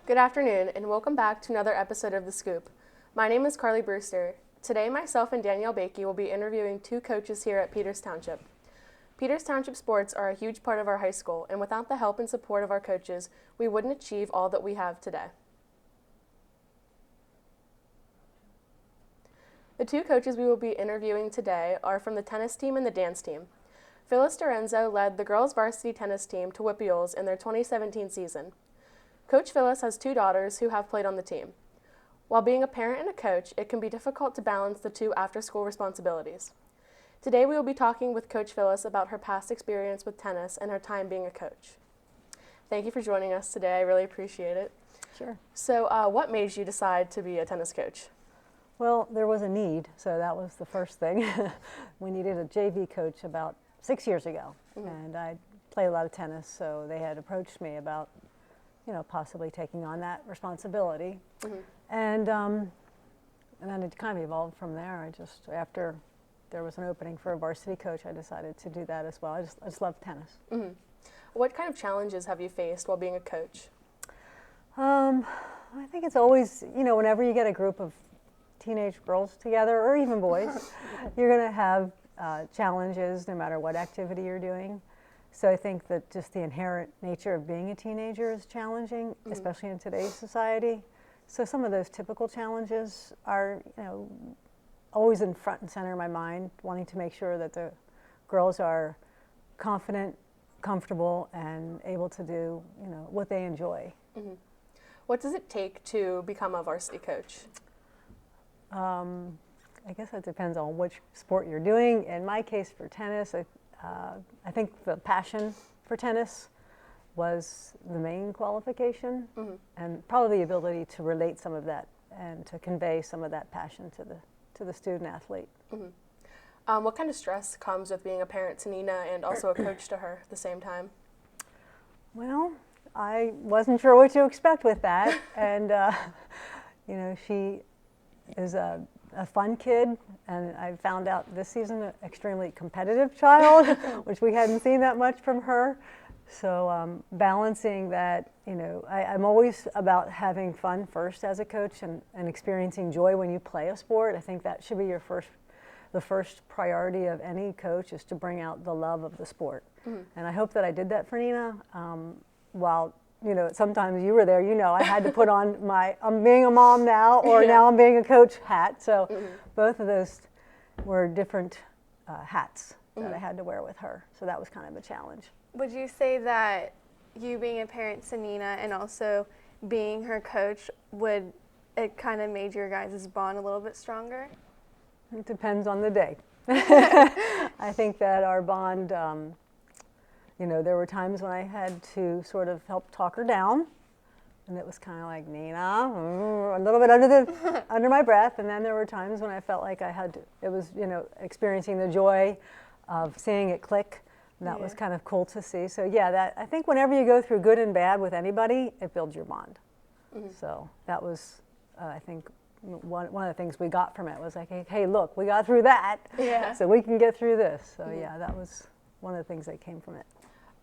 Good afternoon, and welcome back to another episode of The Scoop. My name is Carly Brewster. Today, myself and Danielle Bakey will be interviewing two coaches here at Peters Township. Peters Township sports are a huge part of our high school, and without the help and support of our coaches, we wouldn't achieve all that we have today. The two coaches we will be interviewing today are from the tennis team and the dance team. Phyllis Derienzo led the girls' varsity tennis team to Whippiols in their 2017 season. Coach Phyllis has two daughters who have played on the team. While being a parent and a coach, it can be difficult to balance the two after-school responsibilities. Today we will be talking with Coach Phyllis about her past experience with tennis and her time being a coach. Thank you for joining us today. I really appreciate it. Sure. So what made you decide to be a tennis coach? Well, there was a need, so that was the first thing. We needed a JV coach about 6 years ago, and I played a lot of tennis, so they had approached me about, possibly taking on that responsibility. And then it kind of evolved from there. After there was an opening for a varsity coach, I decided to do that as well. I just love tennis. What kind of challenges have you faced while being a coach? I think it's always, whenever you get a group of teenage girls together, or even boys, you're going to have challenges no matter what activity you're doing. So I think that just the inherent nature of being a teenager is challenging, especially in today's society. So some of those typical challenges are, always in front and center of my mind, wanting to make sure that the girls are confident, comfortable, and able to do, what they enjoy. What does it take to become a varsity coach? I guess that depends on which sport you're doing. In my case, for tennis, I think the passion for tennis was the main qualification, and probably the ability to relate some of that and to convey some of that passion to the student athlete. What kind of stress comes with being a parent to Nina and also a coach to her at the same time? Well, I wasn't sure what to expect with that, and she is a fun kid, and I found out this season an extremely competitive child, which we hadn't seen that much from her. So balancing that, I'm always about having fun first as a coach and experiencing joy when you play a sport. I think that should be the first priority of any coach, is to bring out the love of the sport. And I hope that I did that for Nina. While sometimes you were there, I had to put on I'm being a mom now, or now I'm being a coach hat. So both of those were different hats that I had to wear with her. So that was kind of a challenge. Would you say that you being a parent to Nina and also being her coach, it kind of made your guys' bond a little bit stronger? It depends on the day. I think that our bond, there were times when I had to sort of help talk her down, and it was kind of like, Nina, a little bit under my breath. And then there were times when I felt like it was experiencing the joy of seeing it click. And that was kind of cool to see. So I think whenever you go through good and bad with anybody, it builds your bond. So that was, I think, one of the things we got from it was like, hey, look, we got through that, so we can get through this. So that was one of the things that came from it.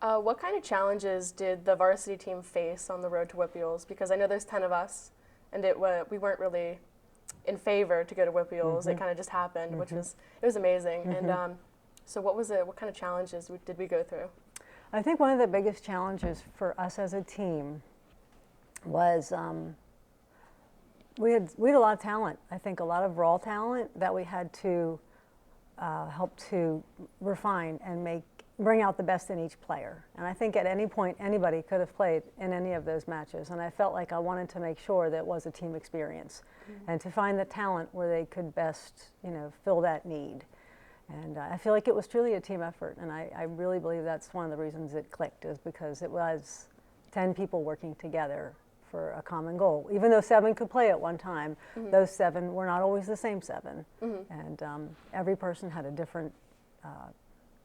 What kind of challenges did the varsity team face on the road to Whippiols? Because I know there's 10 of us, and we weren't really in favor to go to Whippiols. It kind of just happened, which was amazing. And so what was it? What kind of challenges did we go through? I think one of the biggest challenges for us as a team was we had a lot of talent. I think a lot of raw talent that we had to help to refine and bring out the best in each player. And I think at any point anybody could have played in any of those matches. And I felt like I wanted to make sure that it was a team experience and to find the talent where they could best, fill that need. And I feel like it was truly a team effort, and I really believe that's one of the reasons it clicked, is because it was 10 people working together for a common goal. Even though 7 could play at one time, those 7 were not always the same 7, and every person had a different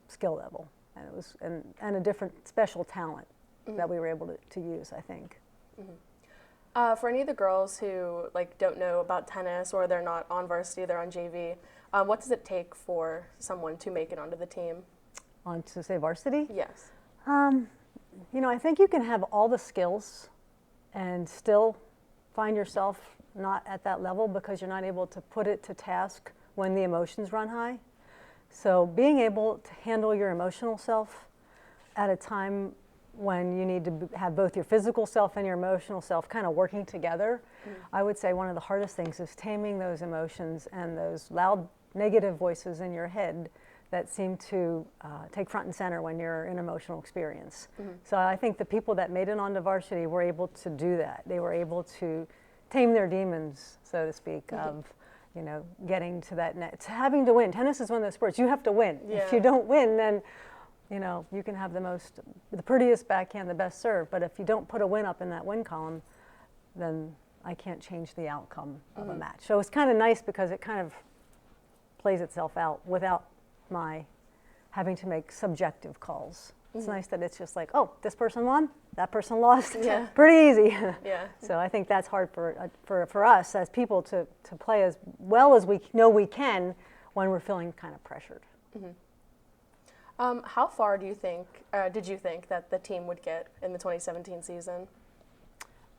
skill level, and it was and a different special talent that we were able to use, I think. For any of the girls who don't know about tennis, or they're not on varsity, they're on JV, what does it take for someone to make it onto the team? On to say varsity? Yes. I think you can have all the skills and still find yourself not at that level because you're not able to put it to task when the emotions run high. So being able to handle your emotional self at a time when you need to have both your physical self and your emotional self kind of working together, I would say one of the hardest things is taming those emotions and those loud negative voices in your head that seem to take front and center when you're in an emotional experience. So I think the people that made it onto varsity were able to do that. They were able to tame their demons, so to speak, of getting to that net, having to win. Tennis is one of those sports you have to win. If you don't win, then you can have the prettiest backhand, the best serve, but if you don't put a win up in that win column, then I can't change the outcome of a match. So it's kind of nice because it kind of plays itself out without my having to make subjective calls. It's nice that it's just like, oh, this person won, that person lost. Pretty easy. So I think that's hard for us as people to play as well as we know we can when we're feeling kind of pressured. How far did you think that the team would get in the 2017 season?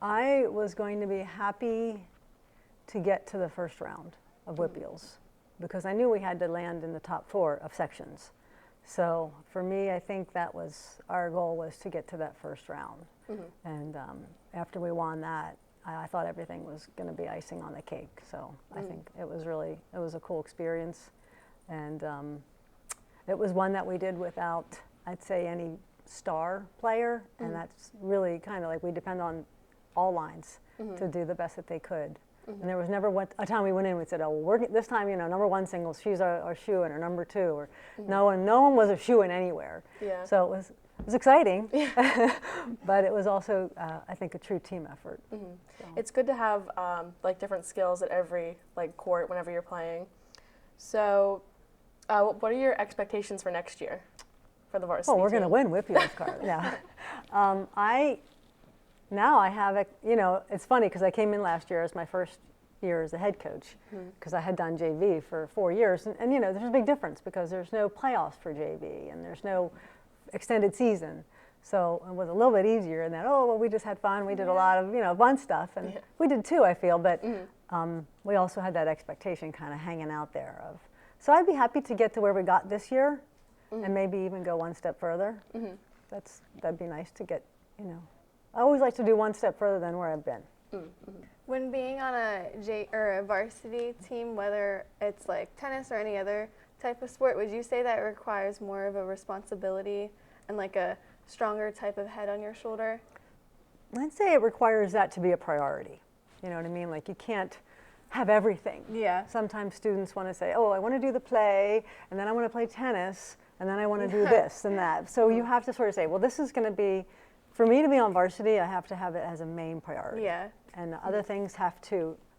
I was going to be happy to get to the first round of WPIALs because I knew we had to land in the top 4 of sections. So for me, I think that was our goal, was to get to that first round. And after we won that, I thought everything was going to be icing on the cake. So I think it was a cool experience. And it was one that we did without, I'd say, any star player. And that's really kind of like we depend on all lines to do the best that they could. And there was never a time we went in and we said, oh, well, this time, number 1 singles, she's our shoe-in, or number 2, or no one was a shoe-in anywhere. So it was exciting, but it was also, I think, a true team effort. So. It's good to have different skills at every court whenever you're playing. So what are your expectations for next year for the varsity team? We're team? going to win WPIALs, Carly. Now I have it's funny because I came in last year as my first year as a head coach because I had done JV for 4 years. And there's a big difference because there's no playoffs for JV and there's no extended season. So it was a little bit easier in that, we just had fun. We did a lot of, fun stuff. And we did too, I feel. But we also had that expectation kind of hanging out there of. So I'd be happy to get to where we got this year and maybe even go one step further. That'd be nice to get, I always like to do one step further than where I've been. When being on a varsity team, whether it's like tennis or any other type of sport, would you say that requires more of a responsibility and like a stronger type of head on your shoulder? I'd say it requires that to be a priority. You know what I mean? Like you can't have everything. Sometimes students want to say, I want to do the play, and then I want to play tennis, and then I want to do this and that. So you have to sort of say, well, this is going to be, for me to be on varsity, I have to have it as a main priority. And other things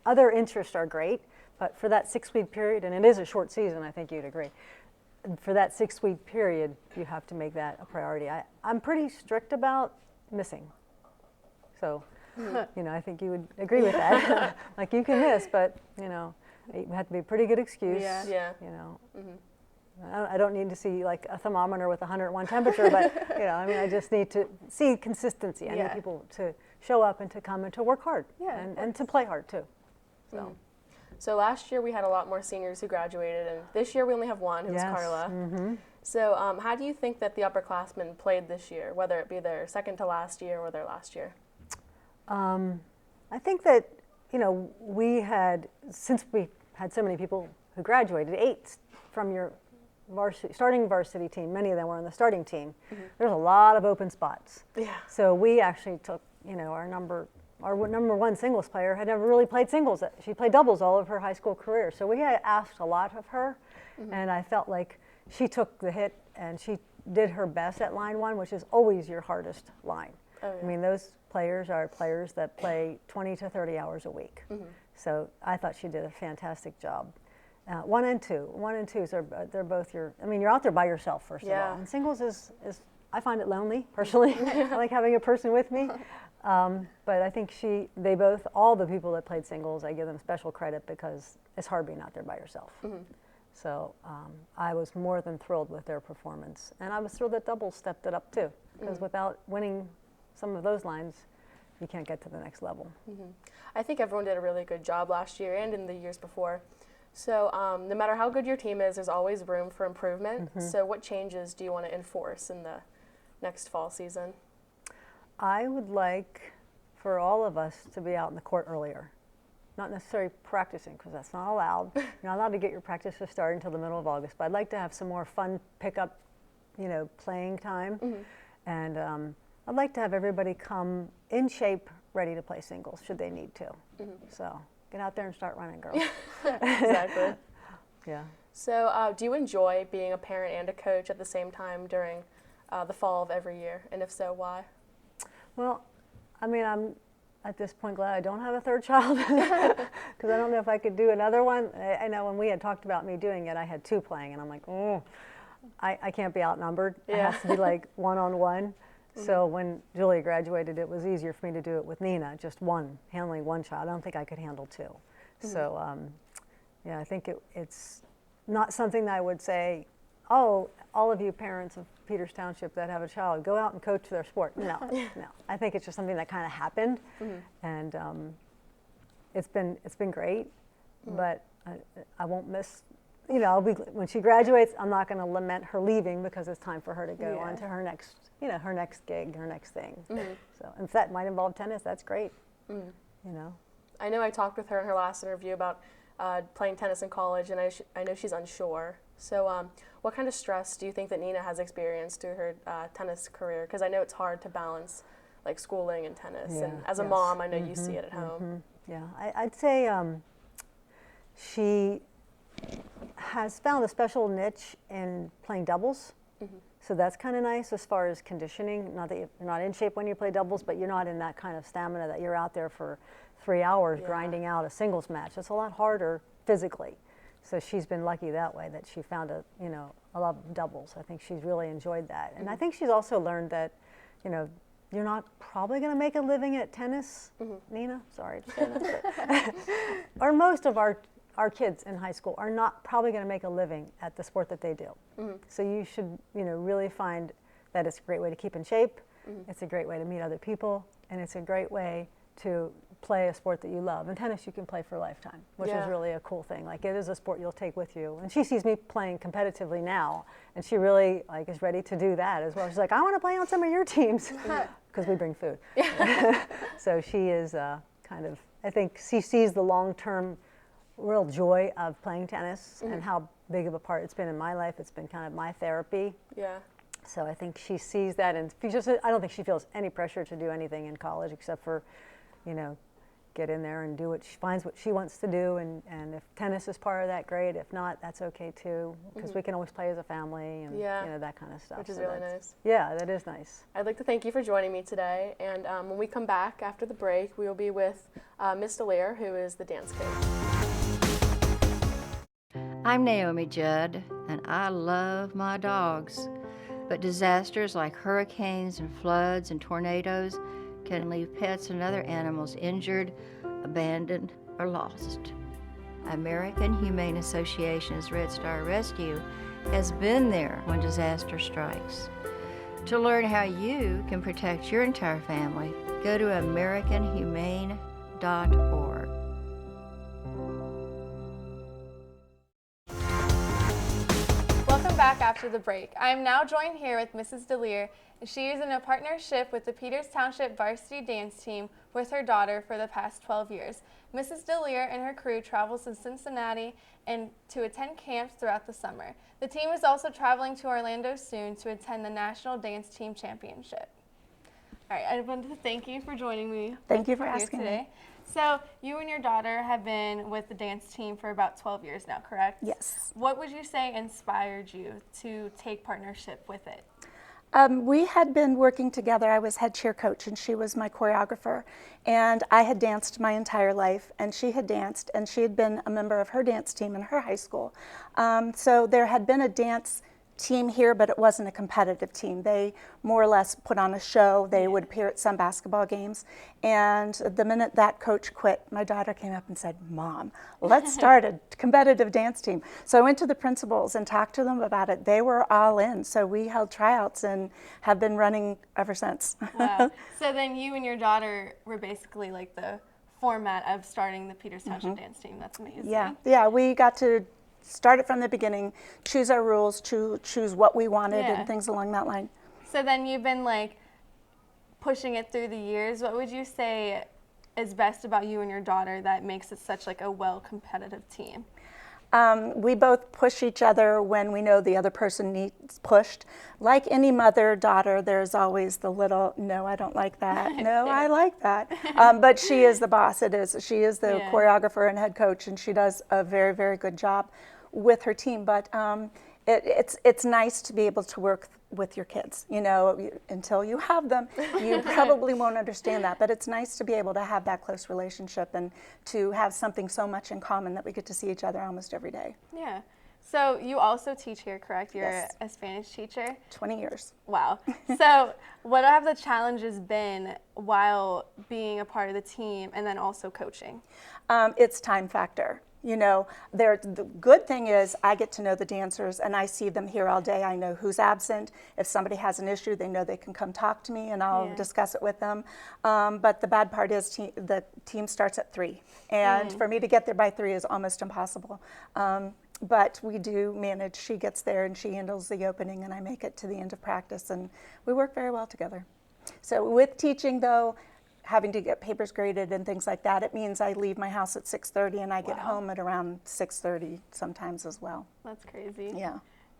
other interests are great, but for that 6-week period, and it is a short season, I think you'd agree, for that 6-week period, you have to make that a priority. I'm pretty strict about missing. So, I think you would agree with that. Like you can miss, but, it had to be a pretty good excuse. I don't need to see like a thermometer with 101 temperature, but I just need to see consistency. I need people to show up and to come and to work hard and to play hard too. So. So last year we had a lot more seniors who graduated, and this year we only have one, who's Carla. So how do you think that the upperclassmen played this year, whether it be their second to last year or their last year? I think that, we had, since we had so many people who graduated, 8 from your starting varsity team, many of them were on the starting team. There's a lot of open spots. So we actually took, our number 1 singles player had never really played singles. She played doubles all of her high school career. So we had asked a lot of her, and I felt like she took the hit and she did her best at line 1, which is always your hardest line. I mean, those players are players that play 20 to 30 hours a week. So I thought she did a fantastic job. 1 and 2. 1 and 2s they're both you're out there by yourself first of all. And singles is I find it lonely personally. I like having a person with me. But I think all the people that played singles, I give them special credit because it's hard being out there by yourself. So I was more than thrilled with their performance. And I was thrilled that doubles stepped it up too, because without winning some of those lines, you can't get to the next level. I think everyone did a really good job last year and in the years before. So no matter how good your team is, there's always room for improvement. So what changes do you want to enforce in the next fall season? I would like for all of us to be out in the court earlier. Not necessarily practicing, because that's not allowed. You're not allowed to get your practices started until the middle of August, but I'd like to have some more fun pickup, playing time. And I'd like to have everybody come in shape, ready to play singles, should they need to. So get out there and start running, girls. Exactly. Yeah. So do you enjoy being a parent and a coach at the same time during the fall of every year? And if so, why? Well, I mean, I'm at this point glad I don't have a third child, because I don't know if I could do another one. I know when we had talked about me doing it, I had 2 playing, and I'm like, oh, I can't be outnumbered. It has to be like one-on-one. So when Julia graduated, it was easier for me to do it with Nina, just handling one child. I don't think I could handle 2. So yeah, I think it's not something that I would say, oh, all of you parents of Peters Township that have a child, go out and coach their sport. No, no. I think it's just something that kind of happened, and it's been great. But I won't miss. When she graduates, I'm not going to lament her leaving, because it's time for her to go on to her next, her next gig, her next thing. So, and if that might involve tennis, that's great. I know I talked with her in her last interview about playing tennis in college, and I know she's unsure. So what kind of stress do you think that Nina has experienced through her tennis career? Because I know it's hard to balance like schooling and tennis. And as a mom, I know you see it at home. Yeah, I'd say she has found a special niche in playing doubles. So that's kind of nice as far as conditioning. Not that you're not in shape when you play doubles, but you're not in that kind of stamina that you're out there for 3 hours grinding out a singles match. It's a lot harder physically. So she's been lucky that way, that she found a love of doubles. I think she's really enjoyed that. And I think she's also learned that, you're not probably going to make a living at tennis, Nina, sorry to say that. Or most of our kids in high school are not probably going to make a living at the sport that they do. So you should, really find that it's a great way to keep in shape, it's a great way to meet other people, and it's a great way to play a sport that you love. And tennis you can play for a lifetime, which is really a cool thing. Like, it is a sport you'll take with you. And she sees me playing competitively now, and she really is ready to do that as well. She's like, I want to play on some of your teams, because we bring food. So she is I think she sees the long-term real joy of playing tennis and how big of a part it's been in my life. It's been kind of my therapy. Yeah. So I think she sees that, and I don't think she feels any pressure to do anything in college except for, get in there and do what she finds what she wants to do, and if tennis is part of that, great. If not, that's okay too, because we can always play as a family and that kind of stuff. Which is really nice. Yeah, that is nice. I'd like to thank you for joining me today, and when we come back after the break, we will be with Miss Deliere, who is the dance coach. I'm Naomi Judd, and I love my dogs, but disasters like hurricanes and floods and tornadoes can leave pets and other animals injured, abandoned, or lost. American Humane Association's Red Star Rescue has been there when disaster strikes. To learn how you can protect your entire family, go to AmericanHumane.org. Welcome back after the break. I am now joined here with Mrs. Deliere. She is in a partnership with the Peters Township Varsity Dance Team with her daughter for the past 12 years. Mrs. Deliere and her crew travels to Cincinnati and to attend camps throughout the summer. The team is also traveling to Orlando soon to attend the National Dance Team Championship. All right, I wanted to thank you for joining me. Thank you for asking me. So you and your daughter have been with the dance team for about 12 years now, correct? Yes. What would you say inspired you to take partnership with it? We had been working together. I was head cheer coach and she was my choreographer. And I had danced my entire life and she had danced, and she had been a member of her dance team in her high school. So there had been a dance team here, but it wasn't a competitive team. They more or less put on a show. They would appear at some basketball games. And the minute that coach quit, my daughter came up and said, "Mom, let's start a competitive dance team." So I went to the principals and talked to them about it. They were all in. So we held tryouts and have been running ever since. Wow. So then you and your daughter were basically like the format of starting the Peters Township Dance Team. That's amazing. Yeah, we got to start it from the beginning, choose our rules, choose what we wanted and things along that line. So then you've been like pushing it through the years. What would you say is best about you and your daughter that makes it such like a well competitive team? We both push each other when we know the other person needs pushed. Like any mother-daughter, there's always the little, "No, I don't like that. No, I like that." But she is the boss. She is the choreographer and head coach, and she does a very, very good job with her team. But it's nice to be able to work with your kids. You know, until you have them, you probably won't understand that. But it's nice to be able to have that close relationship and to have something so much in common that we get to see each other almost every day. Yeah. So you also teach here, correct? You're a Spanish teacher? 20 years. Wow. So what have the challenges been while being a part of the team and then also coaching? It's time factor. You know, the good thing is I get to know the dancers and I see them here all day. I know who's absent. If somebody has an issue, they know they can come talk to me and I'll discuss it with them. But the bad part is the team starts at 3. And for me to get there by 3 is almost impossible. But we do manage. She gets there and she handles the opening and I make it to the end of practice. And we work very well together. So with teaching, though, having to get papers graded and things like that, it means I leave my house at 6:30 and I get home at around 6:30 sometimes as well. That's crazy. Yeah.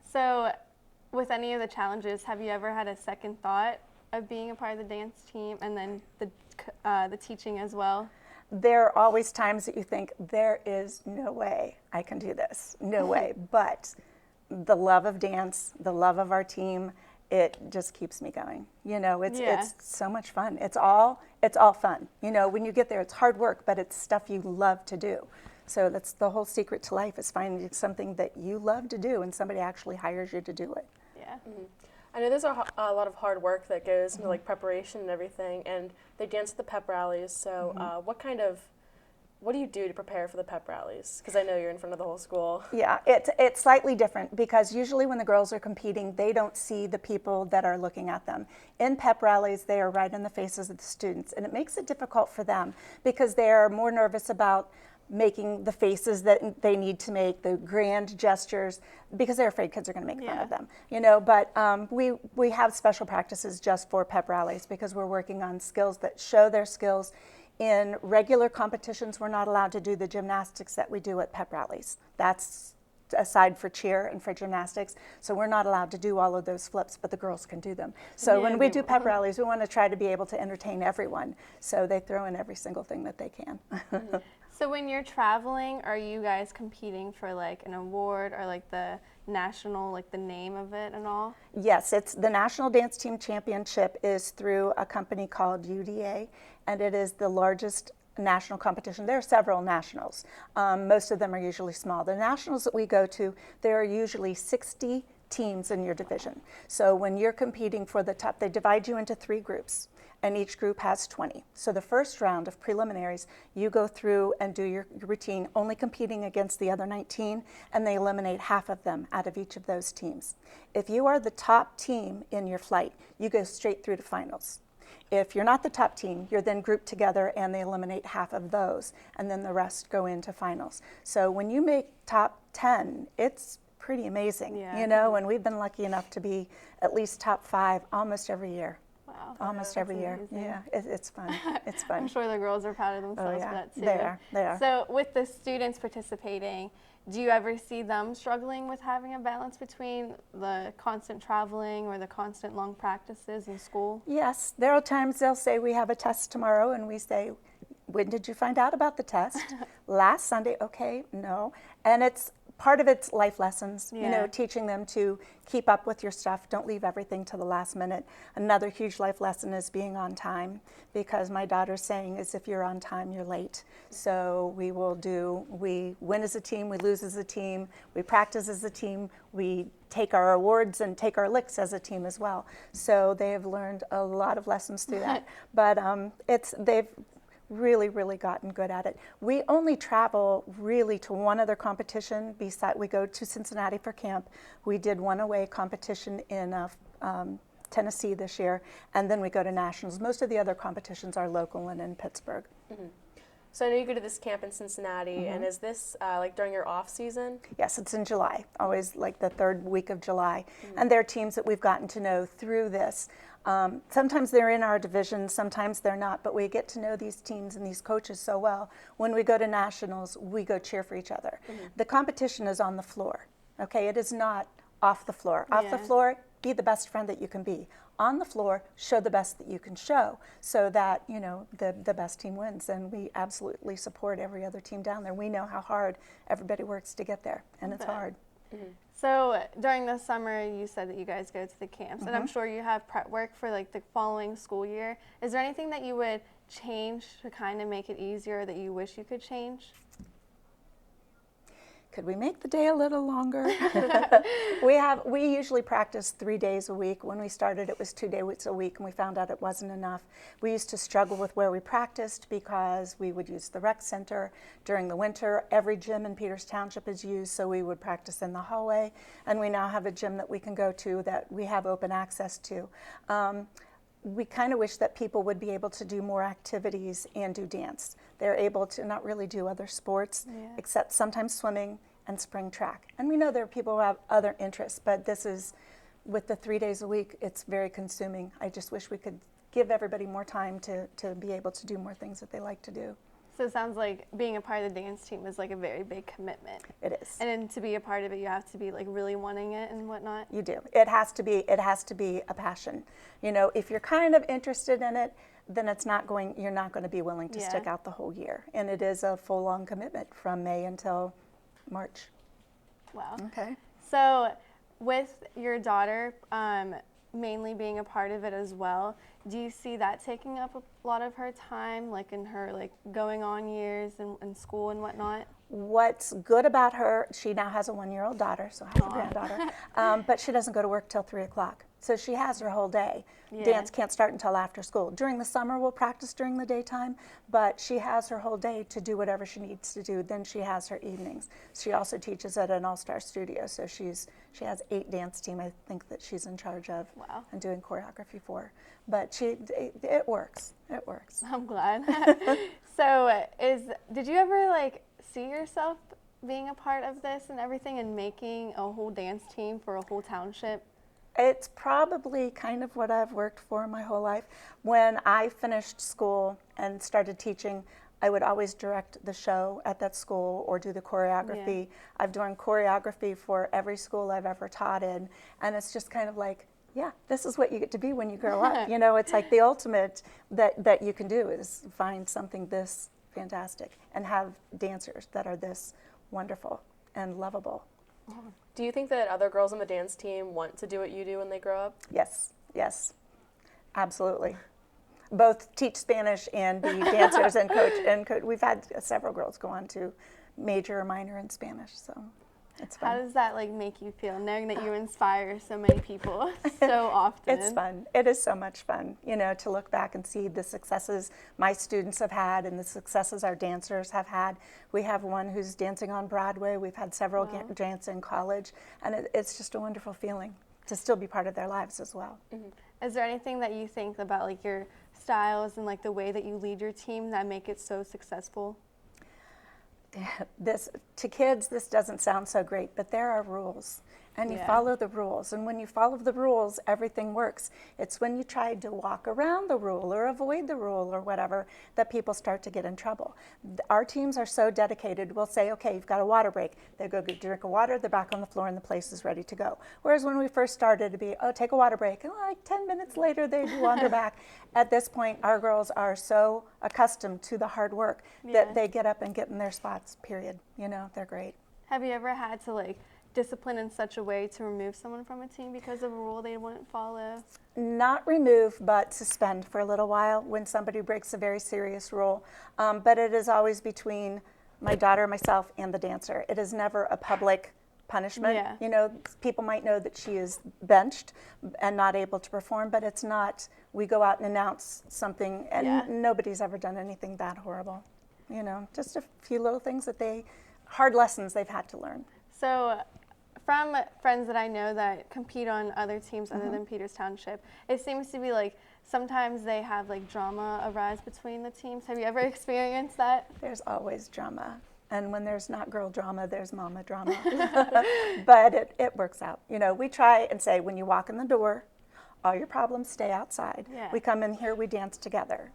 So with any of the challenges, have you ever had a second thought of being a part of the dance team and then the teaching as well? There are always times that you think, there is no way I can do this. No way. But the love of dance, the love of our team, it just keeps me going. You know, it's so much fun. It's all fun. You know, when you get there, it's hard work, but it's stuff you love to do. So that's the whole secret to life, is finding something that you love to do and somebody actually hires you to do it. Yeah. I know there's a lot of hard work that goes into like preparation and everything, and they dance at the pep rallies. So what do you do to prepare for the pep rallies? Because I know you're in front of the whole school. Yeah, it's slightly different because usually when the girls are competing, they don't see the people that are looking at them. In pep rallies, they are right in the faces of the students, and it makes it difficult for them because they are more nervous about making the faces that they need to make, the grand gestures, because they're afraid kids are going to make fun of them. You know, but we have special practices just for pep rallies because we're working on skills that show their skills. In regular competitions, we're not allowed to do the gymnastics that we do at pep rallies. That's aside for cheer and for gymnastics. So we're not allowed to do all of those flips, but the girls can do them. So when we do pep rallies, we want to try to be able to entertain everyone. So they throw in every single thing that they can. So when you're traveling, are you guys competing for like an award or like the national, like the name of it and all? Yes, it's the National Dance Team Championship is through a company called UDA, and it is the largest national competition. There are several nationals. Most of them are usually small. The nationals that we go to, there are usually 60 teams in your division. So when you're competing for the top, they divide you into 3 groups, and each group has 20. So the first round of preliminaries, you go through and do your routine, only competing against the other 19, and they eliminate half of them out of each of those teams. If you are the top team in your flight, you go straight through to finals. If you're not the top team, you're then grouped together and they eliminate half of those, and then the rest go into finals. So when you make top 10, it's pretty amazing, you know, and we've been lucky enough to be at least top 5 almost every year. Wow. Almost every year. Yeah, it's fun. It's fun. I'm sure the girls are proud of themselves for that too. They are. So with the students participating, do you ever see them struggling with having a balance between the constant traveling or the constant long practices in school? Yes, there are times they'll say we have a test tomorrow and we say, when did you find out about the test? Last Sunday, okay, no. And it's part of it's life lessons, you know, Yeah. teaching them to keep up with your stuff. Don't leave everything to the last minute. Another huge life lesson is being on time, because my daughter's saying is if you're on time, you're late. So we win as a team, we lose as a team, we practice as a team, we take our awards and take our licks as a team as well. So they have learned a lot of lessons through that. But they've really, really gotten good at it. We only travel really to one other competition. We go to Cincinnati for camp. We did one away competition in Tennessee this year, and then we go to nationals. Most of the other competitions are local and in Pittsburgh. So I know you go to this camp in Cincinnati, and is this like during your off season? Yes, it's in July, always like the third week of July. And there are teams that we've gotten to know through this. Sometimes they're in our division, sometimes they're not, but we get to know these teams and these coaches so well. When we go to nationals, we go cheer for each other. The competition is on the floor, okay? It is not off the floor. Off the floor, be the best friend that you can be. On the floor, show the best that you can show, so that, you know, the best team wins. And we absolutely support every other team down there. We know how hard everybody works to get there, and it's hard. So during the summer, you said that you guys go to the camps, and I'm sure you have prep work for like the following school year. Is there anything that you would change to kind of make it easier, that you wish you could change? Could we make the day a little longer? We usually practice 3 days a week. When we started, it was 2 days a week, and we found out it wasn't enough. We used to struggle with where we practiced because we would use the rec center during the winter. Every gym in Peters Township is used, so we would practice in the hallway. And we now have a gym that we can go to that we have open access to. We kind of wish that people would be able to do more activities and do dance. They're able to not really do other sports, except sometimes swimming and spring track. And we know there are people who have other interests, but this is, with the 3 days a week, it's very consuming. I just wish we could give everybody more time to be able to do more things that they like to do. So it sounds like being a part of the dance team is like a very big commitment. It is. And then to be a part of it, you have to be like really wanting it and whatnot. You do. It has to be a passion. You know, if you're kind of interested in it, then you're not going to be willing to stick out the whole year. And it is a full-on commitment from May until March. Wow. Okay. So with your daughter mainly being a part of it as well, do you see that taking up a lot of her time, like in her like going on years in school and whatnot? What's good about her, she now has a 1-year-old daughter, so has a granddaughter, but she doesn't go to work till 3 o'clock. So she has her whole day. Dance can't start until after school. During the summer, we'll practice during the daytime, but she has her whole day to do whatever she needs to do. Then she has her evenings. She also teaches at an all-star studio, so she has 8 dance team, I think, that she's in charge of and doing choreography for. But it works. It works. I'm glad. So did you ever like see yourself being a part of this and everything and making a whole dance team for a whole township? It's probably kind of what I've worked for my whole life. When I finished school and started teaching, I would always direct the show at that school or do the choreography. I've done choreography for every school I've ever taught in, and it's just kind of like, yeah, this is what you get to be when you grow up. You know, it's like the ultimate that you can do is find something this fantastic and have dancers that are this wonderful and lovable. Do you think that other girls on the dance team want to do what you do when they grow up? Yes, yes, absolutely. Both teach Spanish and be dancers and coach. We've had several girls go on to major or minor in Spanish, so it's fun. How does that like make you feel, knowing that you inspire so many people so often? It's fun. It is so much fun, you know, to look back and see the successes my students have had and the successes our dancers have had. We have one who's dancing on Broadway. We've had several dance in college, and it's just a wonderful feeling to still be part of their lives as well. Is there anything that you think about like your styles and like the way that you lead your team that make it so successful? To kids, this doesn't sound so great, but there are rules, and you follow the rules. And when you follow the rules, everything works. It's when you try to walk around the rule or avoid the rule or whatever that people start to get in trouble. Our teams are so dedicated. We'll say, okay, you've got a water break. They go get a drink of water, they're back on the floor, and the place is ready to go. Whereas when we first started, it'd be, oh, take a water break. And like 10 minutes later, they'd wander back. At this point, our girls are so accustomed to the hard work that they get up and get in their spots, period. You know, they're great. Have you ever had to like discipline in such a way to remove someone from a team because of a rule they wouldn't follow? Not remove, but suspend for a little while when somebody breaks a very serious rule. But it is always between my daughter, myself, and the dancer. It is never a public punishment. Yeah. You know, people might know that she is benched and not able to perform, but it's not, we go out and announce something, and nobody's ever done anything that horrible. You know, just a few little things that hard lessons they've had to learn. So from friends that I know that compete on other teams other than Peters Township, it seems to be like sometimes they have like drama arise between the teams. Have you ever experienced that? There's always drama. And when there's not girl drama, there's mama drama. But it works out. You know, we try and say, when you walk in the door, all your problems stay outside. Yeah. We come in here, we dance together.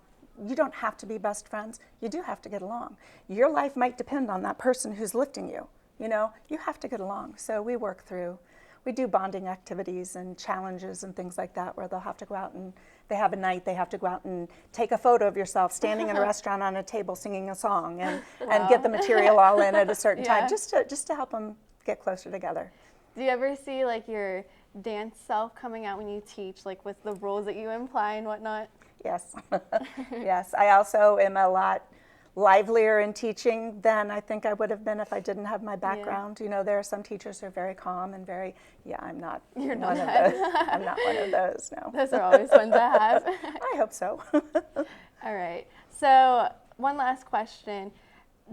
You don't have to be best friends. You do have to get along. Your life might depend on that person who's lifting you. You know, you have to get along. So we work through, we do bonding activities and challenges and things like that where they'll have to go out and they have a night, they have to go out and take a photo of yourself standing in a restaurant on a table singing a song and get the material all in at a certain time just to help them get closer together. Do you ever see like your dance self coming out when you teach, like with the rules that you imply and whatnot? Yes. Yes. I also am a lot livelier in teaching than I think I would have been if I didn't have my background. You know, there are some teachers who are very calm and very, I'm not You're one not of those. I'm not one of those, no. Those are always fun to have. I hope so. All right. So one last question.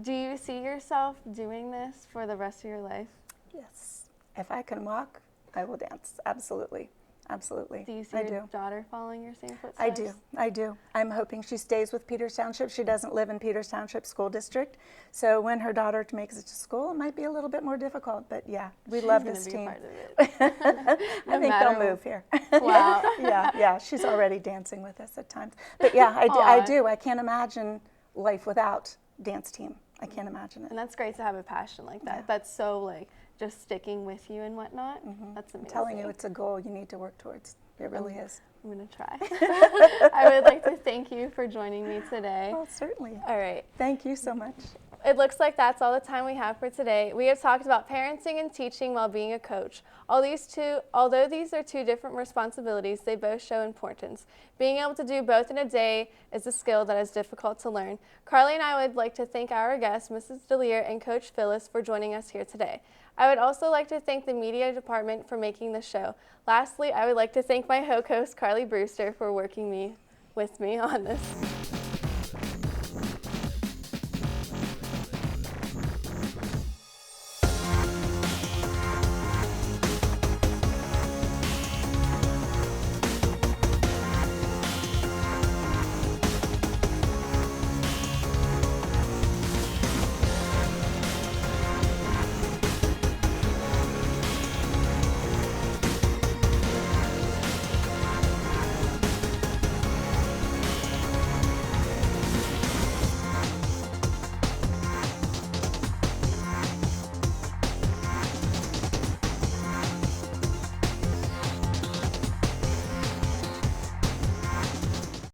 Do you see yourself doing this for the rest of your life? Yes. If I can walk, I will dance. Absolutely. Absolutely. Do you see your daughter following your same footsteps? I do. I'm hoping she stays with Peters Township. She doesn't live in Peters Township School District. So when her daughter makes it to school, it might be a little bit more difficult. But yeah, we love this team. She's going to be a part of it. I think they'll move here. Wow. Yeah. She's already dancing with us at times. But yeah, I do. I can't imagine life without dance team. I can't imagine it. And that's great to have a passion like that. Yeah. That's so like just sticking with you and whatnot. That's amazing. I'm telling you, it's a goal you need to work towards. It really is. I'm going to try. I would like to thank you for joining me today. Well, certainly. All right. Thank you so much. It looks like that's all the time we have for today. We have talked about parenting and teaching while being a coach. Although these are two different responsibilities, they both show importance. Being able to do both in a day is a skill that is difficult to learn. Carly and I would like to thank our guests, Mrs. Deliere and Coach Phyllis, for joining us here today. I would also like to thank the media department for making the show. Lastly, I would like to thank my co-host, Carly Brewster, for working with me on this.